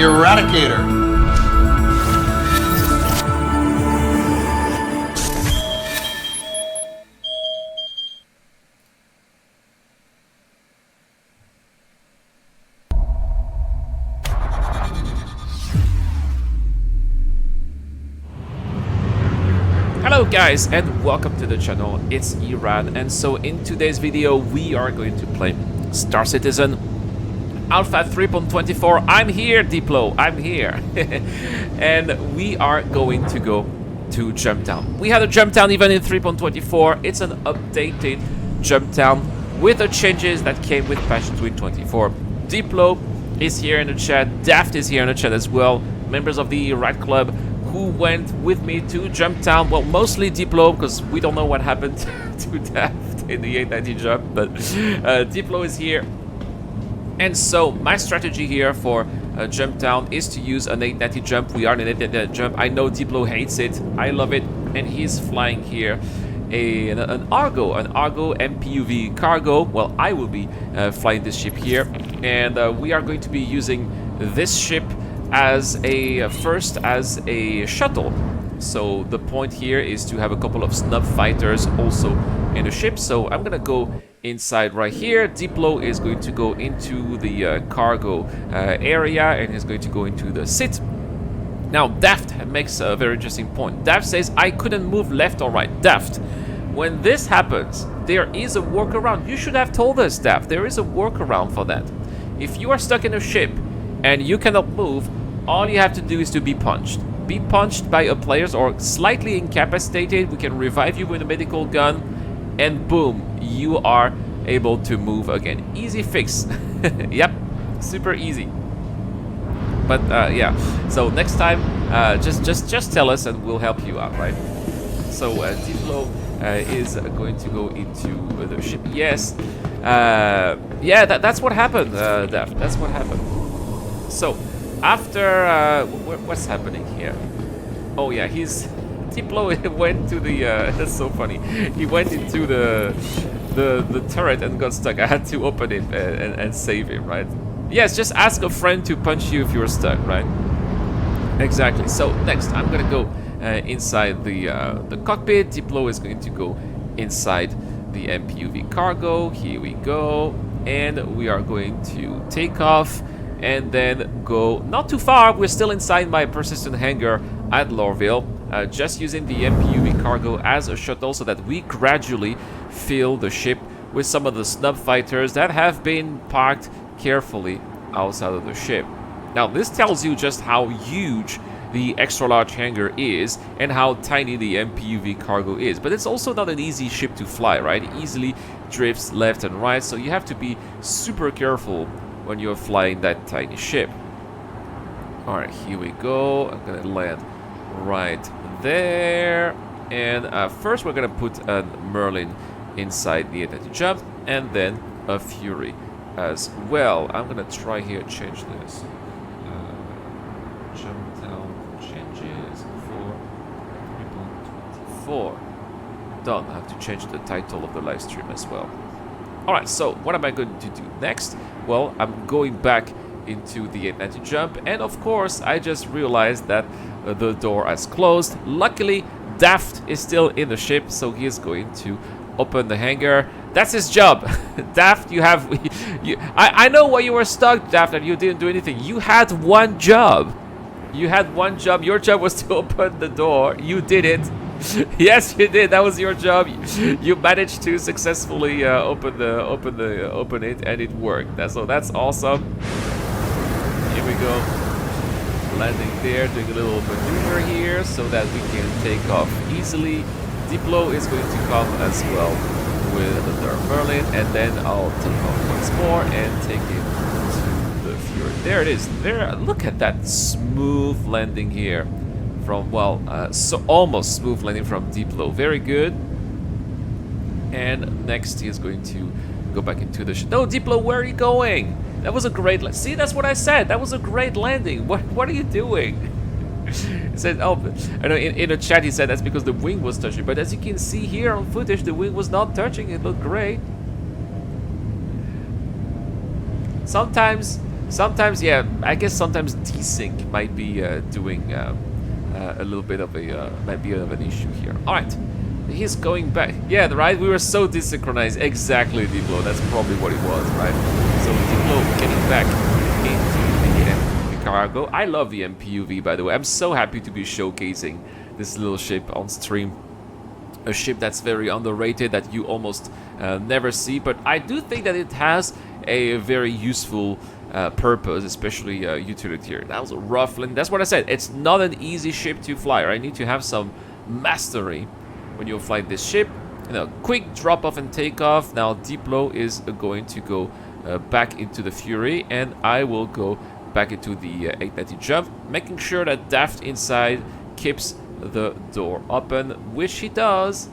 the Eradicator. Hello guys and welcome to the channel, it's Iran, and so in today's video we are going to play Star Citizen Alpha 3.24. I'm here, Diplo, I'm here. And we are going to go to Jumptown. We had a Jumptown even in 3.24. It's an updated Jumptown with the changes that came with patch 3.24. Diplo is here in the chat, Daft is here in the chat as well, members of the Rat Club who went with me to Jumptown. Well, mostly Diplo, because we don't know what happened to Daft in the 890 jump, but Diplo is here. And so my strategy here for Jumptown is to use an 890 jump. We are in an 890 jump. I know Diplo hates it. I love it. And he's flying here an Argo MPUV cargo. Well, I will be flying this ship here. And we are going to be using this ship as a shuttle. So the point here is to have a couple of snub fighters also in the ship. So I'm gonna go inside right here. Diplo is going to go into the cargo area and is going to go into the sit. Now Daft makes a very interesting point. Daft says I couldn't move left or right. Daft, when this happens, there is a workaround. You should have told us, Daft. There is a workaround for that. If you are stuck in a ship and you cannot move, all you have to do is to be punched. Be punched by a player or slightly incapacitated. We can revive you with a medical gun, and boom, you are able to move again. Easy fix. Yep, super easy. But yeah, so next time, just tell us and we'll help you out, right? So Diplo is going to go into the ship. Yes, yeah, that's what happened. That's what happened. So after what's happening here? Oh yeah, Diplo went to the that's so funny. He went into the turret and got stuck. I had to open it and save him, right? Yes, just ask a friend to punch you if you're stuck, right? Exactly. So next I'm gonna go inside the cockpit. Diplo is going to go inside the MPUV cargo. Here we go, and we are going to take off and then go not too far. We're still inside my persistent hangar at Lorville, just using the MPUV cargo as a shuttle so that we gradually fill the ship with some of the snub fighters that have been parked carefully outside of the ship. Now this tells you just how huge the extra large hangar is and how tiny the MPUV cargo is, but it's also not an easy ship to fly, right? It easily drifts left and right, so you have to be super careful when you're flying that tiny ship. Alright, here we go. I'm gonna land right there, and first we're gonna put a Merlin inside the 890 jump and then a Fury as well. I'm gonna try here, change this. Jumptown changes for 3.24. Done. I have to change the title of the live stream as well. Alright, so what am I going to do next? Well, I'm going back into the 890 jump, and of course I just realized that the door has closed. Luckily Daft is still in the ship, so he is going to open the hangar. That's his job. Daft, I know why you were stuck, Daft, and you didn't do anything. You had one job. Your job was to open the door. You did it. Yes, you did. That was your job. You managed to successfully open it, and it worked. That's awesome. Here we go. Landing there, doing a little maneuver here so that we can take off easily. Diplo is going to come as well with the Merlin, and then I'll take off once more and take it to the Fury. There it is. There. Look at that smooth landing here. From, well, so almost smooth landing from Diplo. Very good. And next he is going to go back into the no, Diplo, where are you going? That was a great see, that's what I said. That was a great landing. What are you doing? He said, oh, I know in the chat he said that's because the wing was touching. But as you can see here on footage, the wing was not touching. It looked great. Sometimes Sometimes, yeah, I guess sometimes desync might be doing a little bit of might be of an issue here. All right, he's going back. Yeah, right. We were so desynchronized. Exactly, Diplo. That's probably what it was, right? So Diplo getting back into the cargo. I love the MPUV, by the way. I'm so happy to be showcasing this little ship on stream. A ship that's very underrated that you almost never see, but I do think that it has a very useful purpose, especially utilitarian. That was a rough landing. That's what I said. It's not an easy ship to fly. Right? You need to have some mastery when you fly this ship. You know, quick drop off and take off. Now Diplo is going to go back into the Fury, and I will go back into the 890 jump, making sure that Daft inside keeps the door open, which he does.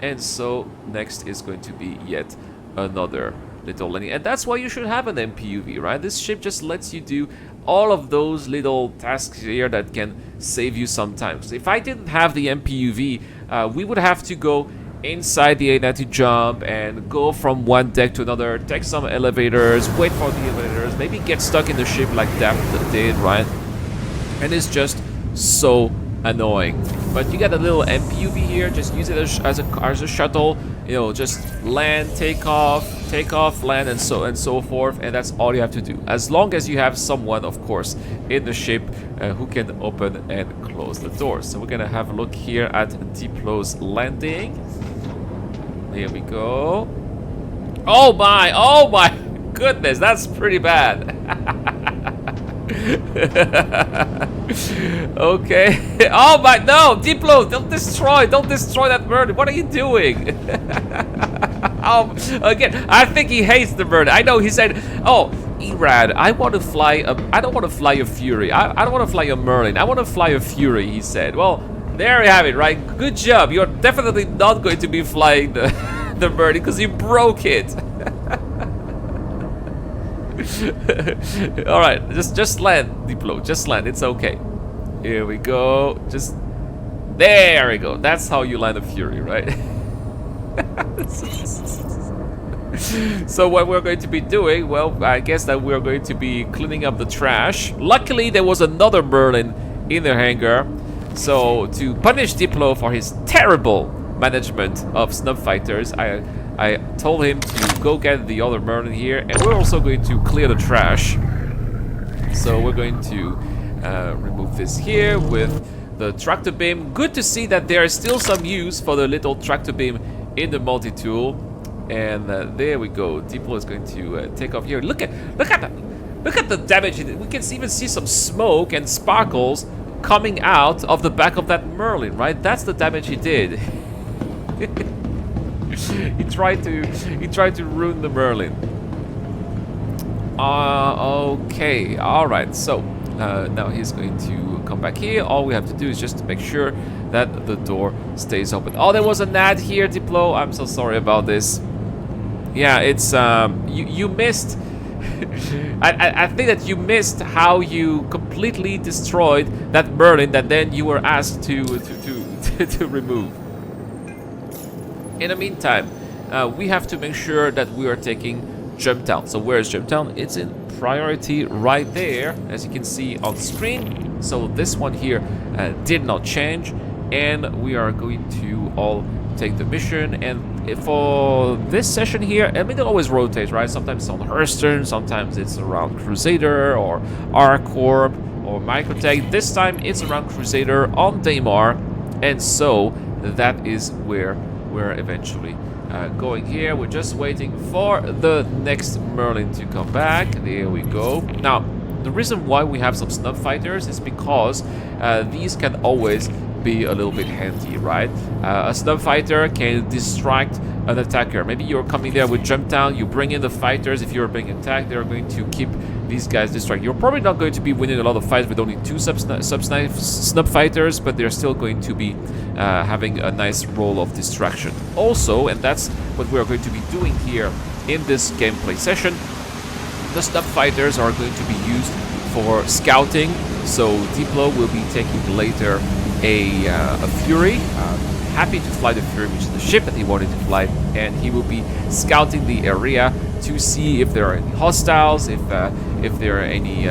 And so next is going to be yet another little landing, and that's why you should have an MPUV, right? This ship just lets you do all of those little tasks here that can save you some time. So if I didn't have the MPUV, we would have to go inside the 890 jump and go from one deck to another, take some elevators, wait for the elevators, maybe get stuck in the ship like Daft did, right? And it's just so annoying. But you got a little MPUV here, just use it as a shuttle, you know, just land, take off, land, and so forth, and that's all you have to do, as long as you have someone, of course, in the ship who can open and close the doors. So we're gonna have a look here at Diplo's landing. Here we go. Oh my goodness, that's pretty bad. Okay. Oh my, no, Diplo, don't destroy that bird. What are you doing? Again, I think he hates the bird. I know he said, oh, Erad, I don't want to fly a Fury. I don't want to fly a Merlin. I want to fly a Fury, he said. Well, there you have it, right? Good job. You're definitely not going to be flying the bird because you broke it. All right, just land, Diplo. Just land. It's okay. Here we go. Just there we go. That's how you land a Fury, right? So what we're going to be doing, well, I guess that we're going to be cleaning up the trash. Luckily, there was another Merlin in the hangar. So to punish Diplo for his terrible management of snub fighters, I told him to go get the other Merlin here, and we're also going to clear the trash. So we're going to remove this here with the tractor beam. Good to see that there is still some use for the little tractor beam in the multi-tool. And there we go. Diplo is going to take off here. Look at the damage. We can even see some smoke and sparkles coming out of the back of that Merlin, right? That's the damage he did. He tried to ruin the Merlin. Okay, all right. So now he's going to come back here. All we have to do is just to make sure that the door stays open. Oh, there was an ad here, Diplo. I'm so sorry about this. Yeah, it's you missed. I think that you missed how you completely destroyed that Merlin that then you were asked to remove. In the meantime, we have to make sure that we are taking Jumptown. So where is Jumptown? It's in priority right there, as you can see on screen. So this one here did not change, and we are going to all take the mission. And for this session here, I mean, it always rotates, right? Sometimes it's on Hurston, sometimes it's around Crusader or R-Corp or Microtech. This time it's around Crusader on Daymar, and so that is where we're eventually going here. We're just waiting for the next Merlin to come back. There we go. Now, the reason why we have some snub fighters is because these can always be a little bit handy, right? A snub fighter can distract an attacker. Maybe you're coming there with Jumptown, you bring in the fighters. If you're being attacked, they're going to keep these guys distracted. You're probably not going to be winning a lot of fights with only two snub fighters, but they're still going to be having a nice role of distraction. Also, and that's what we're going to be doing here in this gameplay session, the snub fighters are going to be used for scouting. So Diplo will be taking later a Fury. Happy to fly the Fury, which is the ship that he wanted to fly, and he will be scouting the area to see if there are any hostiles, if there are any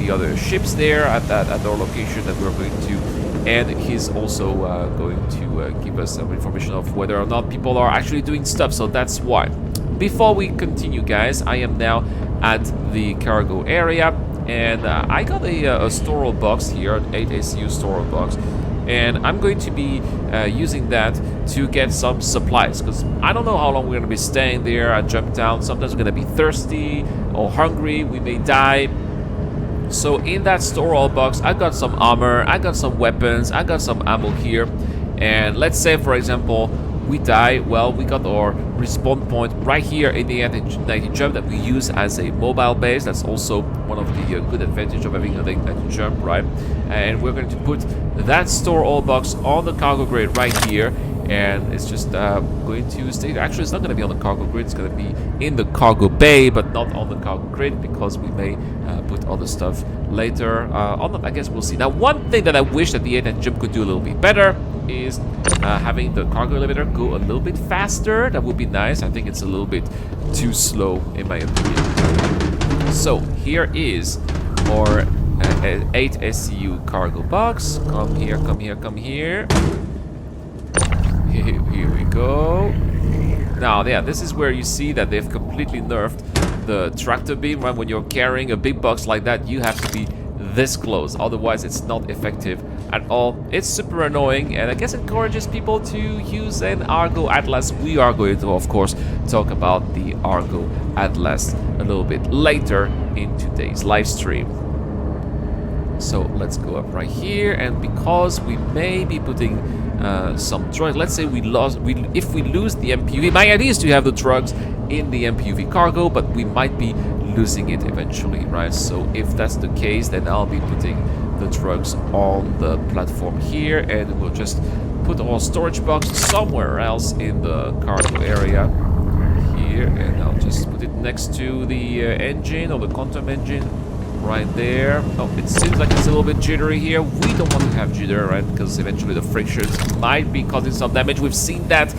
other ships there at our location that we're going to. And he's also going to give us some information of whether or not people are actually doing stuff. So that's why. Before we continue, guys, I am now at the cargo area, and I got a storage box here, an 8 ACU storage box. And I'm going to be using that to get some supplies, because I don't know how long we're going to be staying there at Jumptown. Sometimes we're going to be thirsty or hungry. We may die. So in that storage box, I got some armor, I got some weapons, I got some ammo here. And let's say, for example, we die. Well, we got our respawn point right here in the anti-jump that we use as a mobile base. That's also one of the good advantage of having an anti-jump, right? And we're going to put that storage box on the cargo grid right here, and it's just going to stay. Actually, it's not going to be on the cargo grid. It's going to be in the cargo bay, but not on the cargo grid, because we may put other stuff later on that. I guess we'll see. Now, one thing that I wish that the anti-jump could do a little bit better is having the cargo elevator go a little bit faster. That would be nice. I think it's a little bit too slow in my opinion. So here is our 8 SCU cargo box. Come here, come here, come here. Here we go. Now, yeah, this is where you see that they've completely nerfed the tractor beam, right? When you're carrying a big box like that, you have to be this close, otherwise it's not effective at all. It's super annoying, and I guess encourages people to use an Argo Atlas. We are going to, of course, talk about the Argo Atlas a little bit later in today's live stream. So let's go up right here, and because we may be putting some drugs, let's say if we lose the MPUV, my idea is to have the drugs in the MPUV cargo, but we might be losing it eventually, right? So if that's the case, then I'll be putting the drugs on the platform here, and we'll just put our storage box somewhere else in the cargo area here, and I'll just put it next to the engine, or the quantum engine right there. Oh, it seems like it's a little bit jittery here. We don't want to have jitter, right? Because eventually the frictions might be causing some damage. We've seen that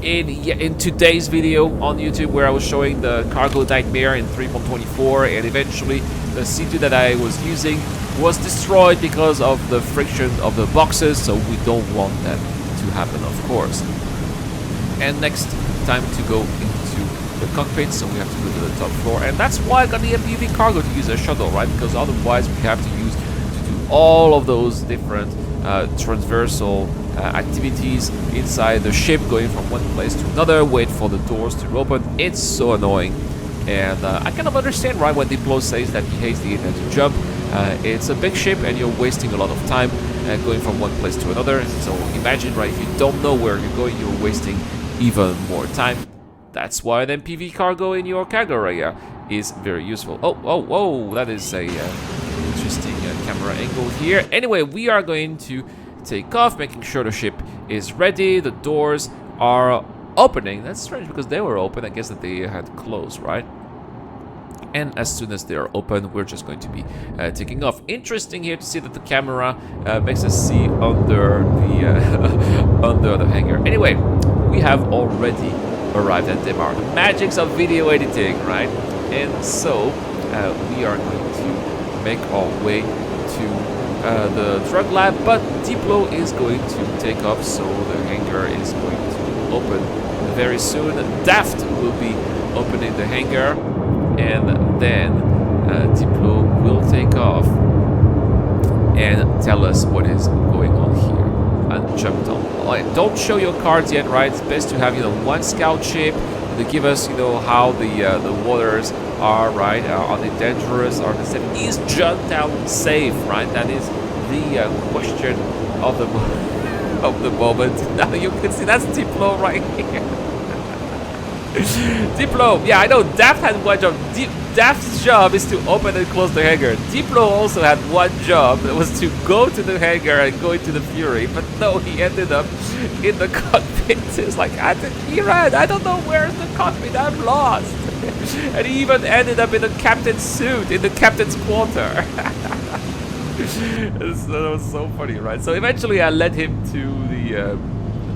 in today's video on YouTube, where I was showing the cargo nightmare in 3.24, and eventually the C2 that I was using was destroyed because of the friction of the boxes. So we don't want that to happen, of course. And next, time to go into the cockpit, so we have to go to the top floor, and that's why I got the MPUV cargo to use a shuttle, right? Because otherwise we have to do all of those different transversal activities inside the ship, going from one place to another, wait for the doors to open. It's so annoying, and I kind of understand, right, when Diplo says that he hates the anti-jump. It's a big ship, and you're wasting a lot of time going from one place to another. So imagine, right, if you don't know where you're going, you're wasting even more time. That's why an MPV cargo in your cargo area is very useful. Oh, that is a interesting camera angle here. Anyway, we are going to take off, making sure the ship is ready. The doors are opening. That's strange, because they were open. I guess that they had closed, right? And as soon as they are open, we're just going to be taking off. Interesting here to see that the camera makes us see under the under the hangar. Anyway, we have already arrived at Demar. The magics of video editing, right? And so we are going to make our way to the drug lab, but Diplo is going to take off, so the hangar is going to open very soon. Daft will be opening the hangar, and then Diplo will take off and tell us what is going on here at Jumptown. Don't show your cards yet, right? It's best to have, one scout ship to give us, how the waters are, right? Are they dangerous? Are they safe? Is Jumptown safe, right? That is the question of the moment. Now you can see that's Diplo right here. Diplo, yeah, I know Daft had one job. Daft's job is to open and close the hangar. Diplo also had one job, that was to go to the hangar and go into the Fury, but no, he ended up in the cockpit. It's like, he ran, I don't know where's the cockpit, I'm lost. And he even ended up in the captain's suit, in the captain's quarter. That was so funny, right? So eventually I led him to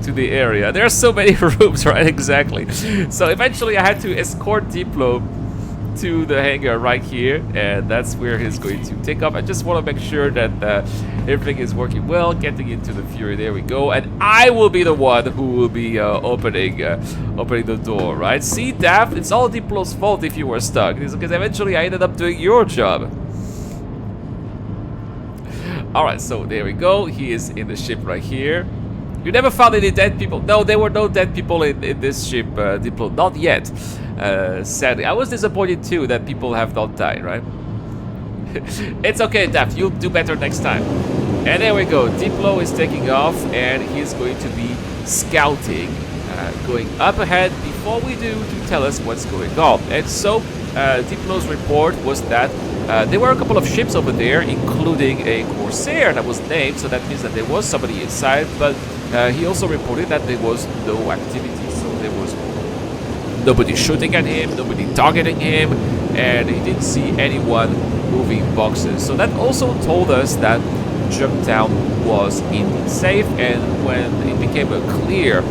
to the area. There are so many rooms, right? Exactly. So eventually I had to escort Diplo to the hangar right here, and that's where he's going to take off. I just want to make sure that everything is working well, getting into the Fury. There we go. And I will be the one who will be opening the door, right? See, Daft, it's all Diplo's fault if you were stuck, because eventually I ended up doing your job. Alright, so there we go. He is in the ship right here. You never found any dead people? No, there were no dead people in this ship, Diplo. Not yet. Sadly. I was disappointed too that people have not died, right? It's okay, Daft. You'll do better next time. And there we go. Diplo is taking off, and he's going to be scouting, going up ahead before we do to tell us what's going on. And so, Diplo's report was that there were a couple of ships over there, including a Corsair that was named, so that means that there was somebody inside, but he also reported that there was no activity, so there was nobody shooting at him, nobody targeting him, and he didn't see anyone moving boxes. So that also told us that Jumptown was indeed safe, and when it became clear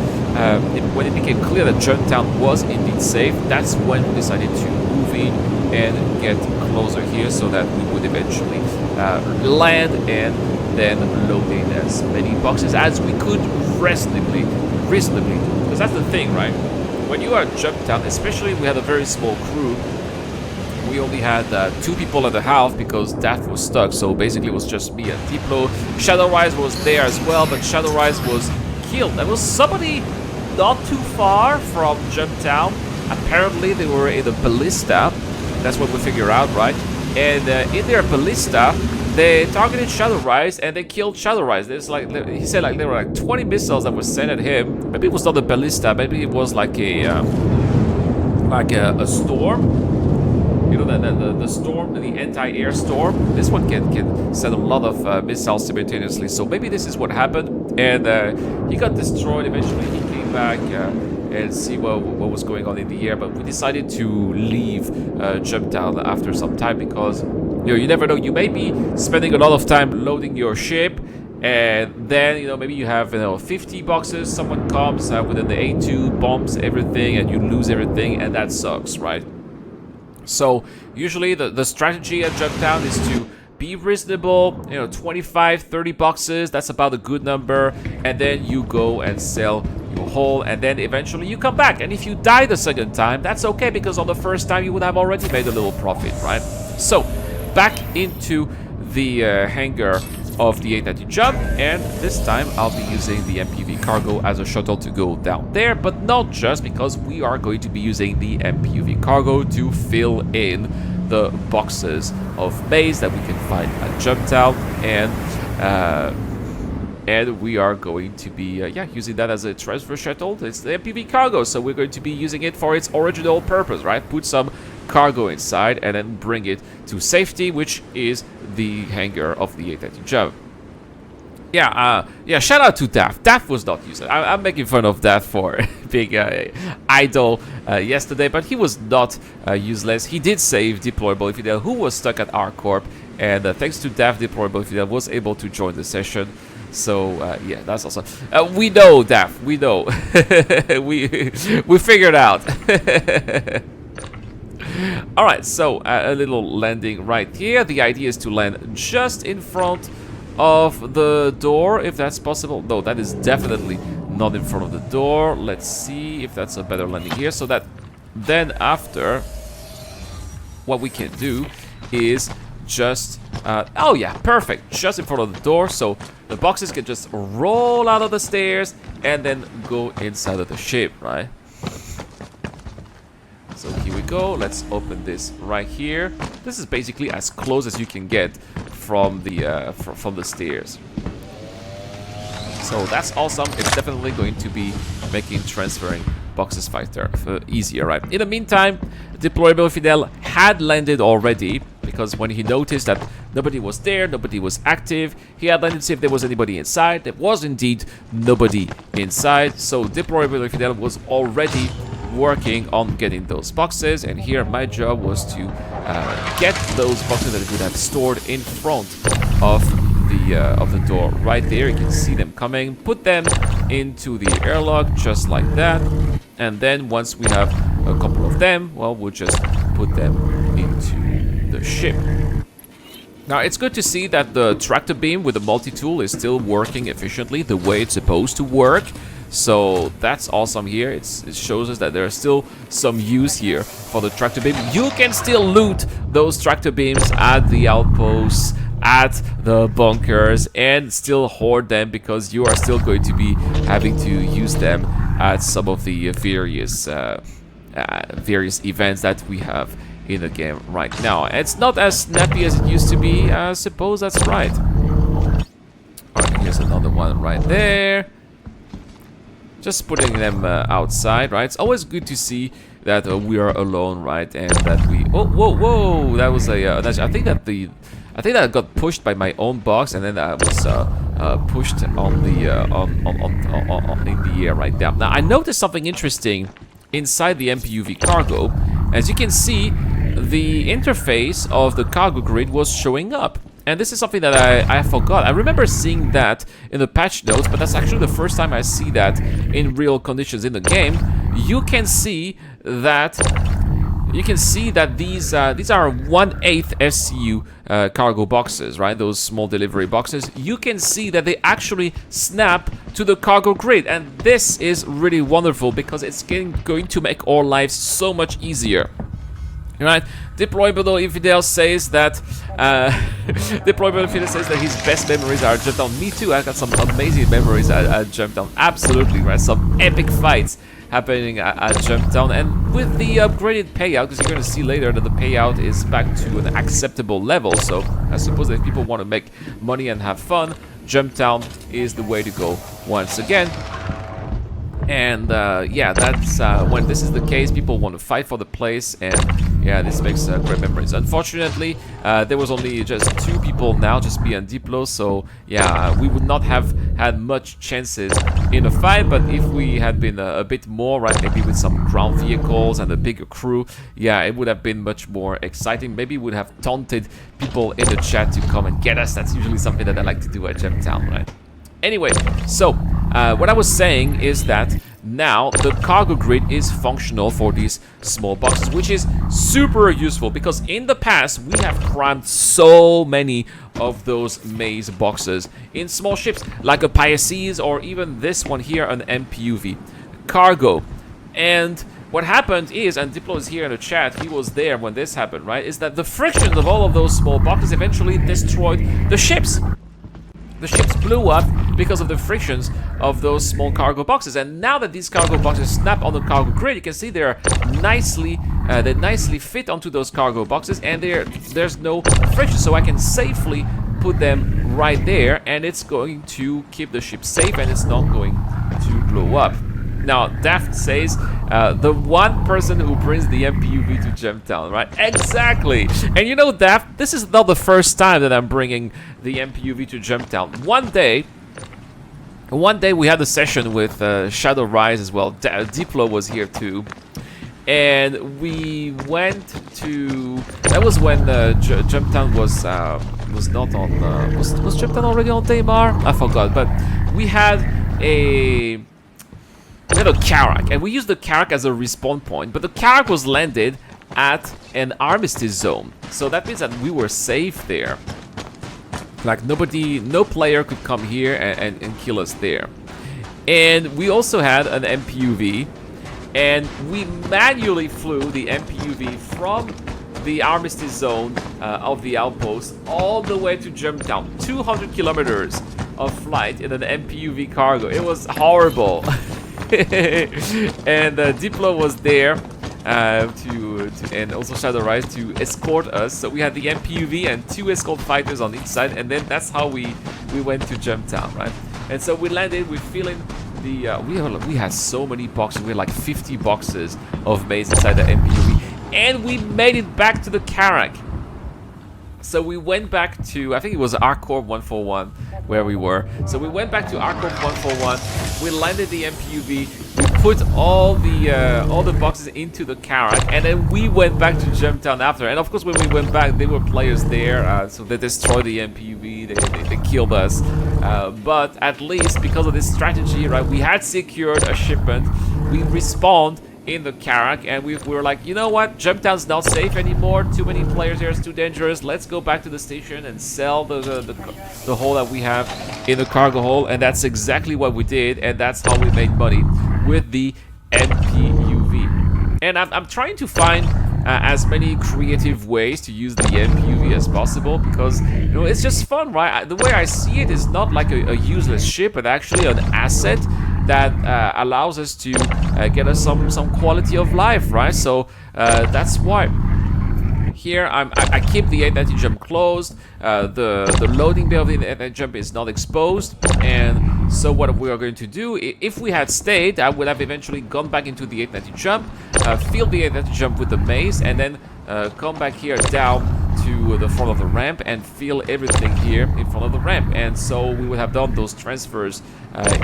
that Jumptown was indeed safe, that's when we decided to move in and get closer here so that we would eventually land and then load in as many boxes as we could reasonably do. Because that's the thing, right? When you are at Jumptown, especially we had a very small crew, we only had 2 people in the house because Daft was stuck, so basically it was just me and Diplo. Shadowrise was there as well, but Shadowrise was killed. There was somebody not too far from Jumptown. Apparently they were in a ballista. That's what we figure out, right? And in their ballista, they targeted Shadowrise and they killed Shadowrise. There's like, he said, like there were like 20 missiles that were sent at him. Maybe it was not a ballista. Maybe it was like a storm. You know, the storm, the anti-air storm. This one can send a lot of missiles simultaneously. So maybe this is what happened. And he got destroyed. Eventually, he came back. And see what was going on in the air, but we decided to leave Jumptown after some time because you never know. You may be spending a lot of time loading your ship, and then maybe you have 50 boxes. Someone comes within the A2, bombs everything, and you lose everything, and that sucks, right? So usually the strategy at Jumptown is to be reasonable, 25, 30 boxes. That's about a good number, and then you go and sell your haul, and then eventually you come back. And if you die the second time, that's okay, because on the first time you would have already made a little profit, right? So back into the hangar of the 890 Jump, and this time I'll be using the MPV cargo as a shuttle to go down there, but not just, because we are going to be using the MPV cargo to fill in the boxes of base that we can find at Jumptown, and we are going to be using that as a transfer shuttle. It's the MPV cargo, so we're going to be using it for its original purpose, right? Put some cargo inside and then bring it to safety, which is the hangar of the 890 Jump. Yeah, shout out to Daft. Daft was not used. I'm making fun of Daft for being idle yesterday, but he was not useless. He did save Deployable Infidel, who was stuck at R-Corp, and thanks to Daft, Deployable Infidel was able to join the session. So yeah, that's awesome. We know, Daft. We know. we figured out. All right, so a little landing right here. The idea is to land just in front of the door, if that's possible. No, that is definitely not in front of the door. Let's see if that's a better landing here, so that then after, what we can do is just oh yeah, perfect, just in front of the door, so the boxes can just roll out of the stairs and then go inside of the ship, right? So here we go. Let's open this right here. This is basically as close as you can get from the stairs. So that's awesome. It's definitely going to be making transferring boxes faster, easier, right? In the meantime, Deployable Fidel had landed already, because when he noticed that nobody was there, nobody was active, he had landed to see if there was anybody inside. There was indeed nobody inside, so Deployable Fidel was already working on getting those boxes, and here my job was to get those boxes that we would have stored in front of the door right there. You can see them coming, put them into the airlock, just like that. And then once we have a couple of them, well, we'll just put them into the ship. Now, it's good to see that the tractor beam with the multi-tool is still working efficiently the way it's supposed to work. So that's awesome here. It shows us that there's still some use here for the tractor beam. You can still loot those tractor beams at the outposts, at the bunkers, and still hoard them because you are still going to be having to use them at some of the various events that we have in the game right now. It's not as snappy as it used to be. I suppose that's right. Alright, here's another one right there. Just putting them outside, right? It's always good to see that we are alone, right? And that we... Oh, whoa, whoa! That was a... I think that I got pushed by my own box, and then I was pushed on the in the air right there. Now I noticed something interesting inside the MPUV cargo. As you can see, the interface of the cargo grid was showing up. And this is something that I forgot. I remember seeing that in the patch notes, but that's actually the first time I see that in real conditions in the game. You can see that these are 1/8 SCU cargo boxes, right? Those small delivery boxes. You can see that they actually snap to the cargo grid, and this is really wonderful because it's going to make our lives so much easier. Right, Deployable Infidel says that his best memories are at Jumptown. Me too. I got some amazing memories at Jumptown. Absolutely, right? Some epic fights happening at Jumptown, and with the upgraded payout, because you're going to see later that the payout is back to an acceptable level. So I suppose that if people want to make money and have fun, Jumptown is the way to go once again. And yeah, that's when this is the case, people want to fight for the place, and yeah, this makes great memories. Unfortunately, there was only just 2 people now, just me and Diplo, so yeah, we would not have had much chances in a fight. But if we had been a bit more, right, maybe with some ground vehicles and a bigger crew, yeah, it would have been much more exciting. Maybe we would have taunted people in the chat to come and get us. That's usually something that I like to do at Jumptown, right? Anyway, so what I was saying is that now the cargo grid is functional for these small boxes, which is super useful because in the past we have crammed so many of those maze boxes in small ships like a Pisces or even this one here, an MPUV cargo. And what happened is, and Diplo is here in the chat, he was there when this happened, right, is that the frictions of all of those small boxes eventually destroyed the ships. The ships blew up because of the frictions of those small cargo boxes. And now that these cargo boxes snap on the cargo grid, you can see they nicely fit onto those cargo boxes, and there's no friction. So I can safely put them right there, and it's going to keep the ship safe, and it's not going to blow up. Now, Daft says, the one person who brings the MPUV to Jumptown, right? Exactly! And you know, Daft, this is not the first time that I'm bringing the MPUV to Jumptown. One day we had a session with Shadow Rise as well. Diplo was here too. And we went to... That was when Jumptown was not on... was Jumptown already on Daymar? I forgot, but we had a Carrack, and we used the Carrack as a respawn point, but the Carrack was landed at an armistice zone, so that means that we were safe there. Like no player could come here and kill us there. And we also had an MPUV, and we manually flew the MPUV from the armistice zone of the outpost all the way to Jumptown. 200 kilometers of flight in an MPUV cargo. It was horrible. And Diplo was there and also Shadow Rise to escort us. So we had the MPUV and 2 escort fighters on each side, and then that's how we went to Jumptown, right? And so we landed with feeling the we had so many boxes. We had like 50 boxes of maze inside the MPUV, and we made it back to the Carrack. So we went back to, I think it was ArcCorp 141 where we were. So we went back to ArcCorp 141, we landed the MPUV, we put all the boxes into the Karak, and then we went back to Jumptown after. And of course, when we went back, there were players there, so they destroyed the MPUV, they killed us. But at least because of this strategy, right, we had secured a shipment. We respawned in the Karak, and we were like, you know what, Jumptown's not safe anymore, too many players here, it's too dangerous, let's go back to the station and sell the hole that we have in the cargo hole. And that's exactly what we did, and that's how we made money with the MPUV. And I'm trying to find as many creative ways to use the MPUV as possible, because you know, it's just fun, right? The way I see it is not like a useless ship, but actually an asset that allows us to get us some quality of life, right? So that's why here I keep the 890 jump closed. The loading bay of the 890 jump is not exposed, and so what we are going to do, if we had stayed, I would have eventually gone back into the 890 jump, filled the 890 jump with the maze, and then come back here down to the front of the ramp and fill everything here in front of the ramp. And so we would have done those transfers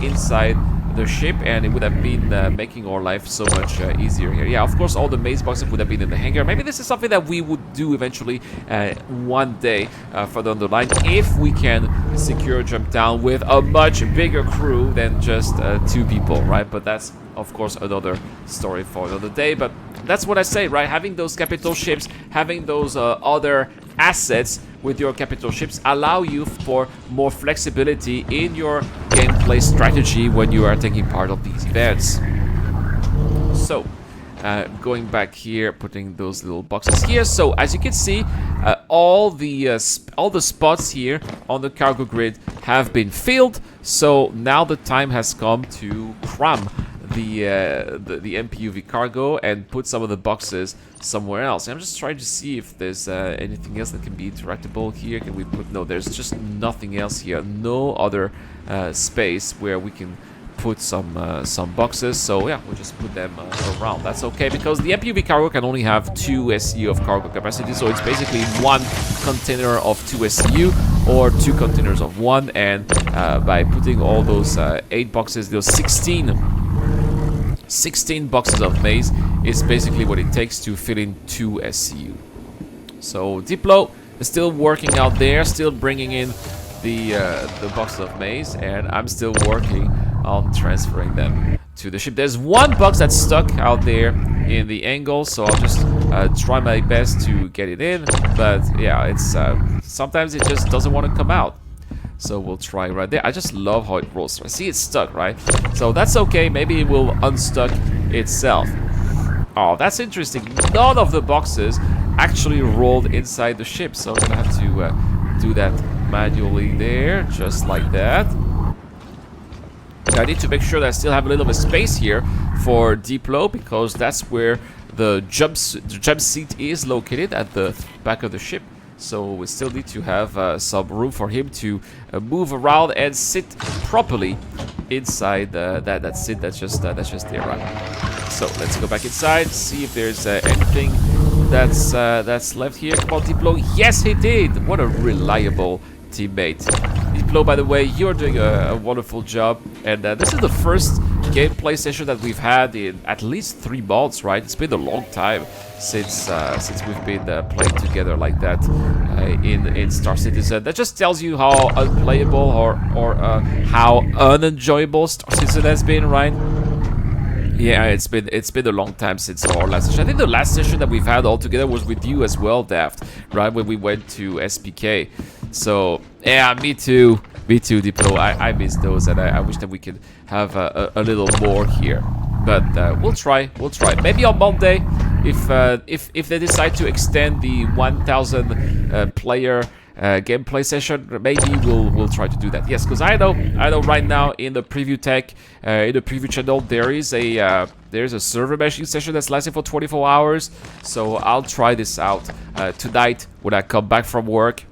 inside the ship, and it would have been making our life so much easier here. Yeah, of course, all the maze boxes would have been in the hangar. Maybe this is something that we would do eventually one day further down the line, if we can secure Jumptown with a much bigger crew than just 2 people, right? But that's, of course, another story for another day. But that's what I say, right? Having those capital ships, having those other assets with your capital ships allow you for more flexibility in your gameplay strategy when you are taking part of these events. So going back here, putting those little boxes here. So as you can see, all the spots here on the cargo grid have been filled. So now the time has come to cram the MPUV cargo and put some of the boxes somewhere else. I'm just trying to see if there's anything else that can be interactable here. Can we put... No, there's just nothing else here. No other space where we can put some boxes. So yeah, we'll just put them around. That's okay, because the MPUV cargo can only have 2 SCU of cargo capacity. So it's basically 1 container of 2 SCU or 2 containers of 1. And by putting all those 8 boxes, those 16 boxes of maze is basically what it takes to fill in 2 SCU. So Diplo is still working out there, still bringing in the boxes of maze, and I'm still working on transferring them to the ship. There's 1 box that's stuck out there in the angle, so I'll just try my best to get it in. But yeah, it's sometimes it just doesn't want to come out. So we'll try right there. I just love how it rolls. I see it's stuck, right? So that's okay. Maybe it will unstuck itself. Oh, that's interesting. None of the boxes actually rolled inside the ship. So I'm going to have to do that manually there, just like that. I need to make sure that I still have a little bit of space here for Diplo, because that's where the jump seat is located, at the back of the ship. So we still need to have some room for him to move around and sit properly inside that seat that's just there, right? So let's go back inside, see if there's anything that's left here. Come on, Diplo. Yes, he did. What a reliable teammate. Diplo, by the way, you're doing a wonderful job. And this is the first gameplay session that we've had in at least 3 months, right? It's been a long time since we've been playing together like that in Star Citizen. That just tells you how unplayable or how unenjoyable Star Citizen has been, right? Yeah, it's been a long time since our last session. I think the last session that we've had all together was with you as well, Daft, right? When we went to SPK. So yeah, me too, Diplo. I miss those, and I wish that we could have a little more here. But we'll try. Maybe on Monday, if they decide to extend the 1,000 player gameplay session, maybe we'll try to do that. Yes, because I know right now in the preview tech, in the preview channel, there's a server meshing session that's lasting for 24 hours. So I'll try this out tonight when I come back from work.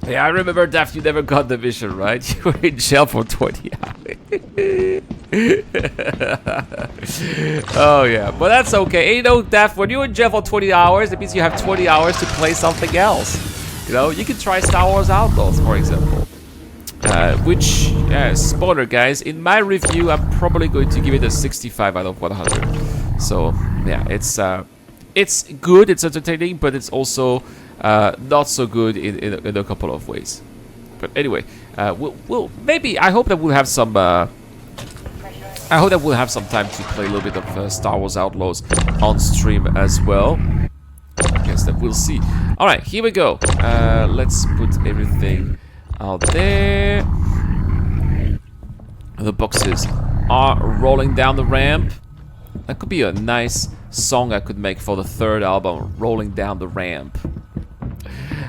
Yeah, I remember, Daft, you never got the mission, right? You were in jail for 20 hours. Oh, yeah. But that's okay. And, you know, Daft, when you're in jail for 20 hours, it means you have 20 hours to play something else. You know, you can try Star Wars Outlaws, for example. which, spoiler guys, in my review I'm probably going to give it a 65 out of 100. So yeah, it's good, it's entertaining, but it's also not so good in a couple of ways. But anyway, we'll maybe, I hope that we'll have some time to play a little bit of Star Wars Outlaws on stream as well. I guess that we'll see. All right, here we go. Let's put everything out there. The boxes are rolling down the ramp. That could be a nice song I could make for the third album, Rolling Down the Ramp.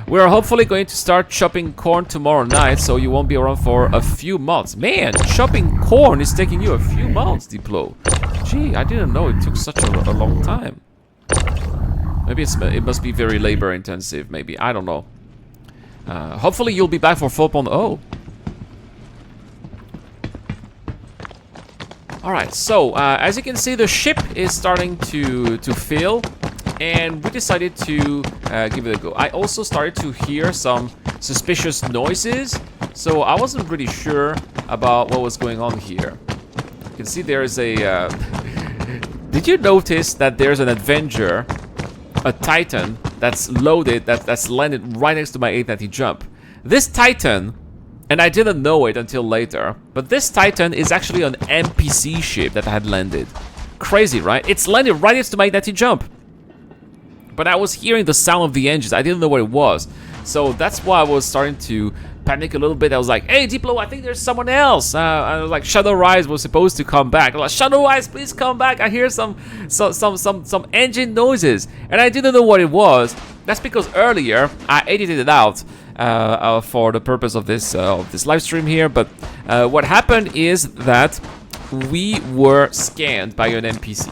We're hopefully going to start chopping corn tomorrow night, so you won't be around for a few months. Man, chopping corn is taking you a few months, Diplo. Gee, I didn't know it took such a long time. Maybe it must be very labor intensive, maybe. I don't know. Hopefully you'll be back for 4.0. Alright, so as you can see, the ship is starting to fill. And we decided to give it a go. I also started to hear some suspicious noises, so I wasn't really sure about what was going on here. You can see there is a... Did you notice that there's an Avenger, a Titan, that's loaded, that's landed right next to my 890 jump? This Titan, and I didn't know it until later, but this Titan is actually an NPC ship that had landed. Crazy, right? It's landed right next to my 890 jump. But I was hearing the sound of the engines. I didn't know what it was. So that's why I was starting to panic a little bit. I was like, hey, Diplo, I think there's someone else. I was like, Shadow Rise was supposed to come back. I was like, Shadow Rise, please come back. I hear some engine noises. And I didn't know what it was. That's because earlier I edited it out for the purpose of this live stream here. But what happened is that we were scanned by an NPC.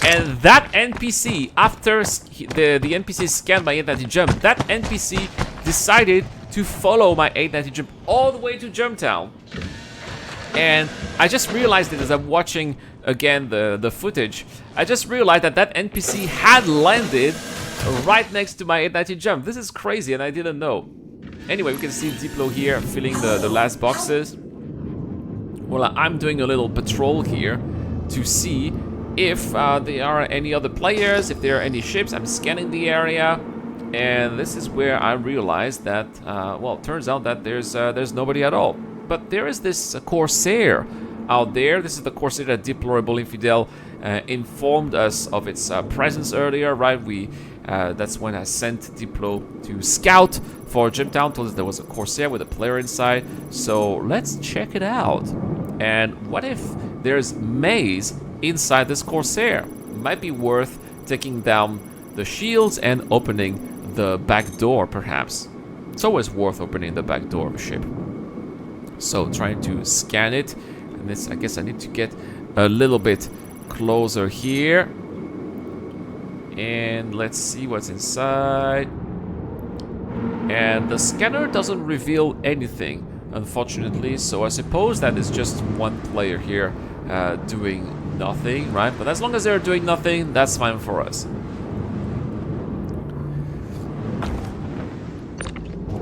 And that NPC, after the NPC scanned my 890 jump, that NPC decided to follow my 890 jump all the way to Jumptown. And I just realized it as I'm watching again the footage. I just realized that that NPC had landed right next to my 890 jump. This is crazy, and I didn't know. Anyway, we can see Diplo here filling the last boxes. Well, I'm doing a little patrol here to see if there are any other players, if there are any ships. I'm scanning the area, and this is where I realized that, well, it turns out that there's nobody at all. But there is this Corsair out there. This is the Corsair that Deplorable Infidel informed us of its presence earlier, right? That's when I sent Diplo to scout for Jumptown, told us there was a Corsair with a player inside. So let's check it out. And what if there's Maze inside this Corsair? It might be worth taking down the shields and opening the back door, perhaps. It's always worth opening the back door of a ship. So trying to scan it, and this, I guess I need to get a little bit closer here, and let's see what's inside. And the scanner doesn't reveal anything, unfortunately, so I suppose that is just one player here doing nothing, right? But as long as they're doing nothing, that's fine for us.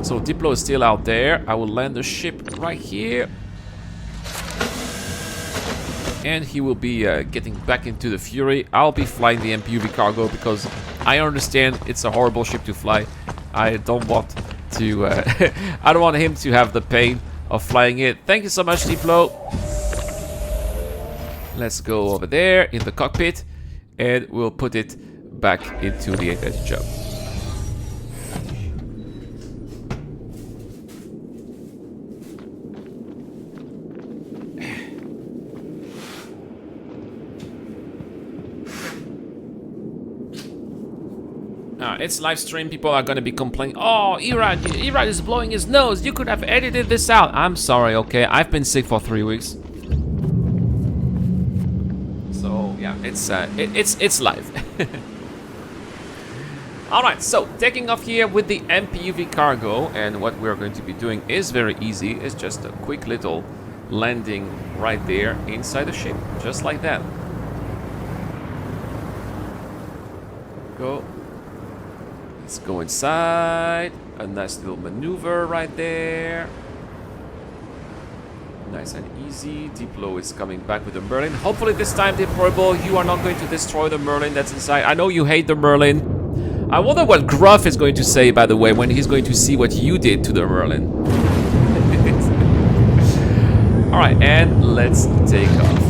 So Diplo is still out there. I will land the ship right here, and he will be getting back into the Fury. I'll be flying the MPUV cargo because I understand it's a horrible ship to fly. I don't want to I don't want him to have the pain of flying it. Thank you so much, Diplo. Let's go over there in the cockpit, and we'll put it back into the 890 jump. It's live stream. People are gonna be complaining. Oh, Irad is blowing his nose. You could have edited this out. I'm sorry. Okay, I've been sick for 3 weeks. So yeah, it's live. All right, so taking off here with the MPUV cargo, and what we're going to be doing is very easy. It's just a quick little landing right there inside the ship, just like that. Go. Let's go inside. A nice little maneuver right there. Nice and easy. Diplo is coming back with the Merlin. Hopefully this time, Deployable, you are not going to destroy the Merlin that's inside. I know you hate the Merlin. I wonder what Gruff is going to say, by the way, when he's going to see what you did to the Merlin. Alright, and let's take off.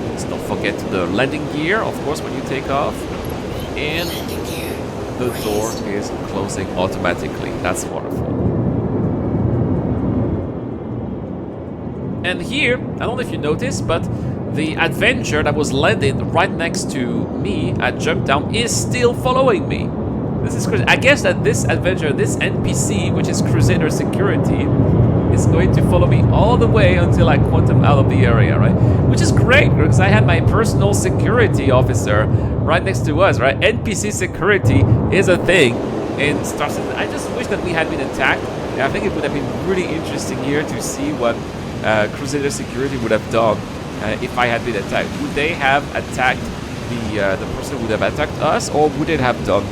Let's not forget the landing gear, of course, when you take off. And the door is closing automatically. That's wonderful. And here, I don't know if you noticed, but the adventure that was landed right next to me at Jumptown is still following me. This is crazy. I guess that this adventure, this NPC, which is Crusader Security, is going to follow me all the way until I quantum out of the area, right? Which is great, because I had my personal security officer right next to us, right? NPC security is a thing in Star Citizen. I just wish that we had been attacked. And I think it would have been really interesting here to see what Crusader Security would have done if I had been attacked. Would they have attacked the person who would have attacked us, or would it have done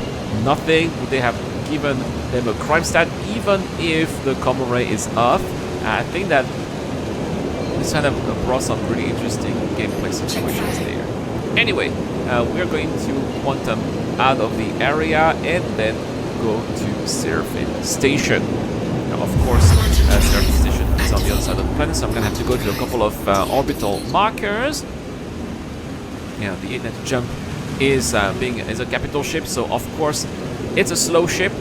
nothing? Would they have given them a crime stat even if the common ray is off? I think that this kind of brought some really interesting gameplay situations there. Anyway, we're going to quantum out of the area and then go to Seraphim Station. Now, of course, Seraphim Station is on the other side of the planet, so I'm going to have to go to a couple of orbital markers. Yeah, the 890 Jump is a capital ship, so of course it's a slow ship,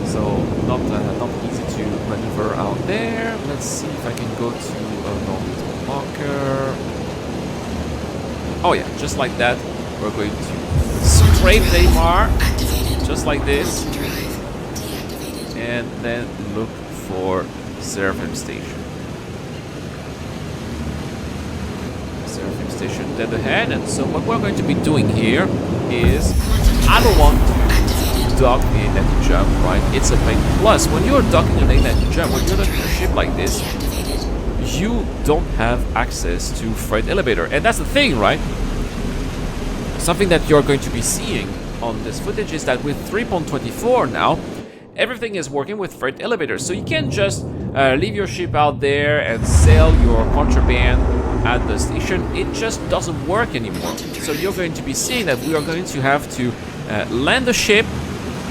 so not easy to maneuver out there. Let's see if I can go to an orbital marker. Oh yeah, just like that, we're going to scrape Daymar, just like this, and then look for Seraphim Station. Seraphim Station dead ahead, and so what we're going to be doing here is, I don't want to dock the 890 Jump, right? It's a pain. Plus, when you're docking an 890 Jump, when you're docking a ship like this, you don't have access to freight elevator, and that's the thing, right? Something that you're going to be seeing on this footage is that with 3.24 now, everything is working with freight elevators, so you can't just leave your ship out there and sell your contraband at the station. It just doesn't work anymore. So you're going to be seeing that we are going to have to land the ship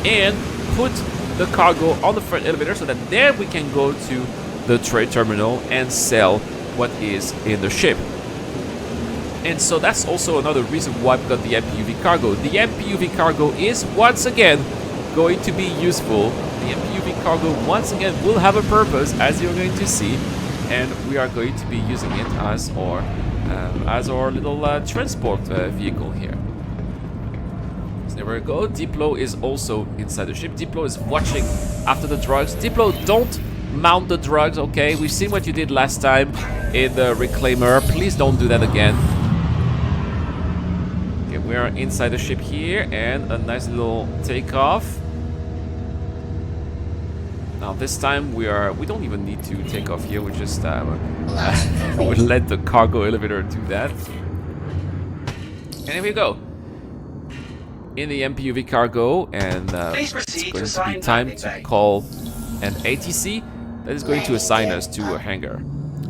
and put the cargo on the freight elevator so that there we can go to the trade terminal and sell what is in the ship. And so that's also another reason why we've got the MPUV cargo. The MPUV cargo is once again going to be useful. The MPUV cargo once again will have a purpose, as you're going to see, and we are going to be using it as our little transport vehicle here. So there we go. Diplo is also inside the ship. Diplo is watching after the drugs. Diplo, don't mount the drugs, okay? We've seen what you did last time in the Reclaimer. Please don't do that again. Okay, we are inside the ship here, and a nice little takeoff. Now this time we don't even need to take off here. We just we'll let the cargo elevator do that. And here we go in the MPUV cargo, and it's going to be time to call an ATC that is going to assign us to a hangar.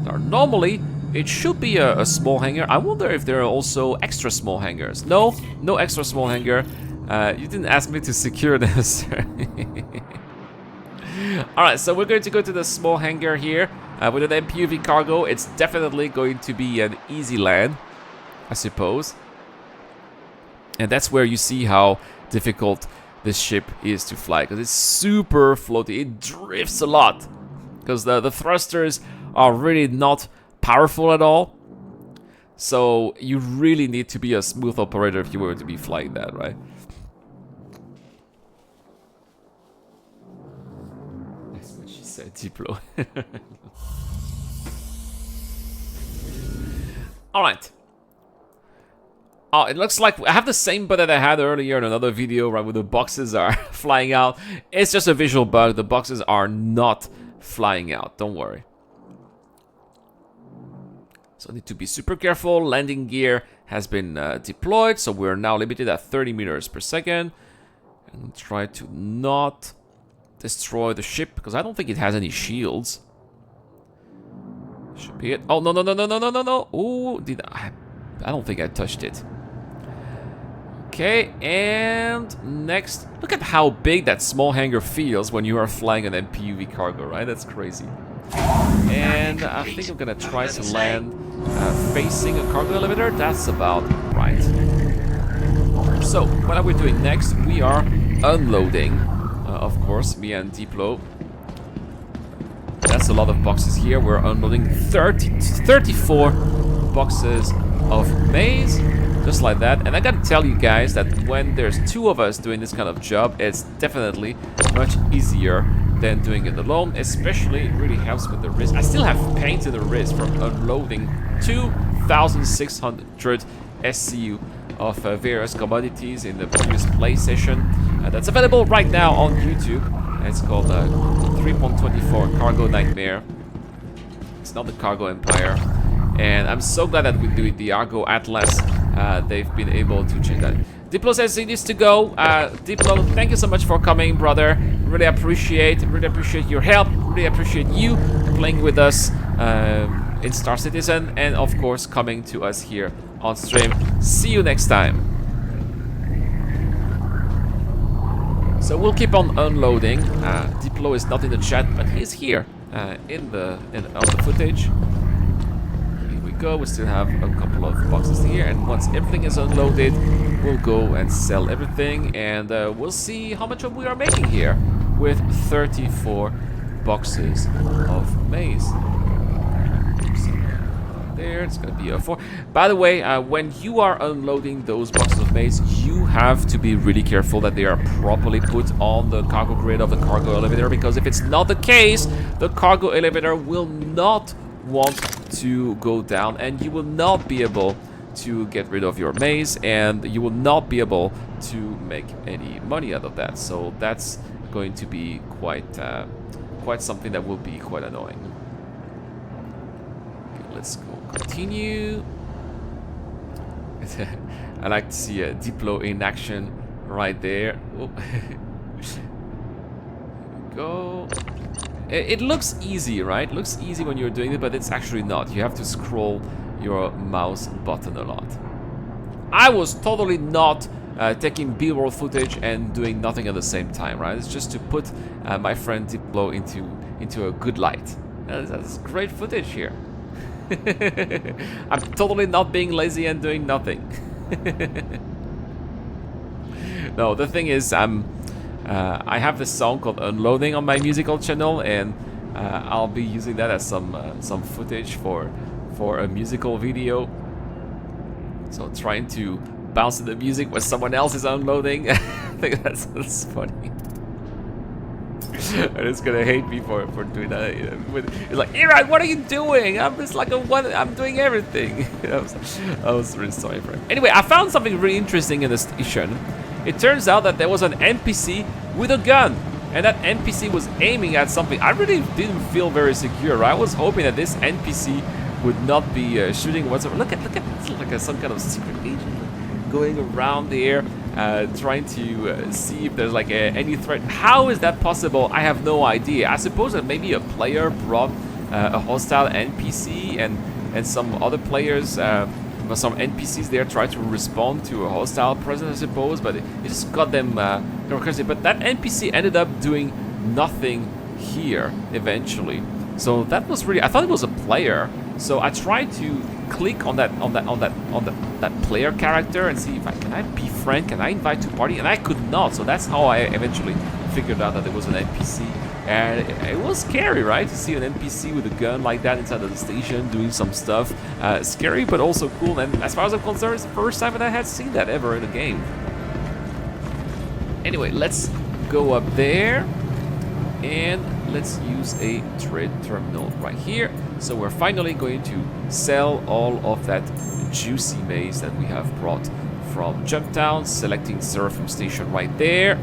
Now normally it should be a small hangar. I wonder if there are also extra small hangars. No extra small hangar. You didn't ask me to secure this. Alright, so we're going to go to the small hangar here. With an MPUV cargo, it's definitely going to be an easy land, I suppose. And that's where you see how difficult this ship is to fly, because it's super floaty. It drifts a lot, because the thrusters are really not powerful at all. So you really need to be a smooth operator if you were to be flying that, right? Said Diplo. Alright. Oh, it looks like I have the same bug that I had earlier in another video, right, where the boxes are flying out. It's just a visual bug. The boxes are not flying out. Don't worry. So I need to be super careful. Landing gear has been deployed, so we're now limited at 30 meters per second. And try to not destroy the ship, because I don't think it has any shields. Should be it. Oh, no, no, no, no, no, no, no, no. Oh, did I don't think I touched it. Okay, and next, look at how big that small hangar feels when you are flying an MPUV cargo, right? That's crazy. And I think I'm gonna try to land facing a cargo elevator. That's about right. So, what are we doing next? We are unloading, of course, me and Diplo. That's a lot of boxes here. We're unloading 34 boxes of maize. Just like that. And I gotta tell you guys that when there's two of us doing this kind of job, it's definitely much easier than doing it alone. Especially, it really helps with the wrist. I still have pain to the wrist from unloading 2,600 SCU of various commodities in the previous play session. That's available right now on YouTube. It's called 3.24 Cargo Nightmare. It's not the Cargo Empire. And I'm so glad that we do it, the Argo Atlas. They've been able to change that. Diplo says he needs to go. Diplo, thank you so much for coming, brother. Really appreciate your help. Really appreciate you playing with us in Star Citizen, and of course coming to us here on stream. See you next time. So we'll keep on unloading. Diplo is not in the chat, but he's here on the footage. We still have a couple of boxes here, and once everything is unloaded, we'll go and sell everything, and we'll see how much we are making here with 34 boxes of maize. There, it's gonna be a 4. By the way, when you are unloading those boxes of maize, you have to be really careful that they are properly put on the cargo grid of the cargo elevator, because if it's not the case, the cargo elevator will not want to go down, and you will not be able to get rid of your maize, and you will not be able to make any money out of that. So that's going to be quite something that will be quite annoying. Okay, let's go continue. I like to see a Diplo in action right there. Oh. Here we go. It looks easy, right? It looks easy when you're doing it, but it's actually not. You have to scroll your mouse button a lot. I was totally not taking B-roll footage and doing nothing at the same time, right? It's just to put my friend Diplo into a good light. That's great footage here. I'm totally not being lazy and doing nothing. No, the thing is, I have this song called Unloading on my musical channel, and I'll be using that as some footage for a musical video. So trying to bounce to the music when someone else is unloading. I think that's funny. And it's gonna hate me for doing that. It's like, Iran, what are you doing? I'm just like I'm doing everything. I was really sorry for it. Anyway, I found something really interesting in the station. It turns out that there was an NPC with a gun, and that NPC was aiming at something. I really didn't feel very secure. I was hoping that this NPC would not be shooting whatsoever. Look at it's like some kind of secret agent going around there, trying to see if there's like any threat. How is that possible? I have no idea. I suppose that maybe a player brought a hostile NPC, and some other players. Some NPCs there try to respond to a hostile presence, I suppose, but it just got them crazy. But that NPC ended up doing nothing here eventually. So that was really, I thought it was a player. So I tried to click on that player character and see if can I befriend, can I invite to party, and I could not. So that's how I eventually figured out that it was an NPC. And it was scary, right? To see an NPC with a gun like that inside of the station doing some stuff. Scary, but also cool. And as far as I'm concerned, it's the first time that I had seen that ever in a game. Anyway, let's go up there. And let's use a trade terminal right here. So we're finally going to sell all of that juicy maize that we have brought from Jumptown. Selecting Seraphim Station right there.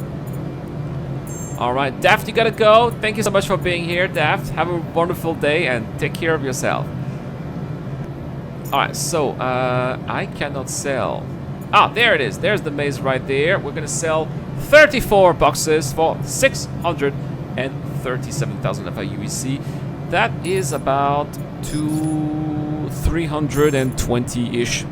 Alright, Daft, you gotta go. Thank you so much for being here, Daft. Have a wonderful day and take care of yourself. Alright, so, I cannot sell. Ah, there it is. There's the maize right there. We're gonna sell 34 boxes for 637,000 FIUEC. That is about to 320-ish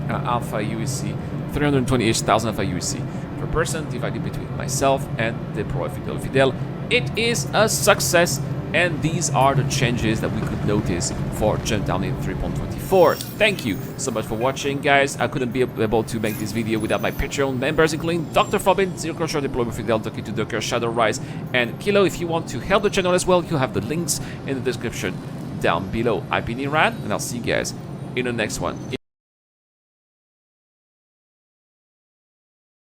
alpha UEC, 320-ish thousand alpha UEC per person divided between myself and the Pro Fidel. It is a success, and these are the changes that we could notice for Jumptown in 3.24. Thank you so much for watching, guys. I couldn't be able to make this video without my Patreon members, including Dr. Fobin, Zero Crusher, Deployment Fidel, Doki to Docker, Shadow Rise, and Kilo. If you want to help the channel as well, you have the links in the description down below. I've been Iran, and I'll see you guys in the next one.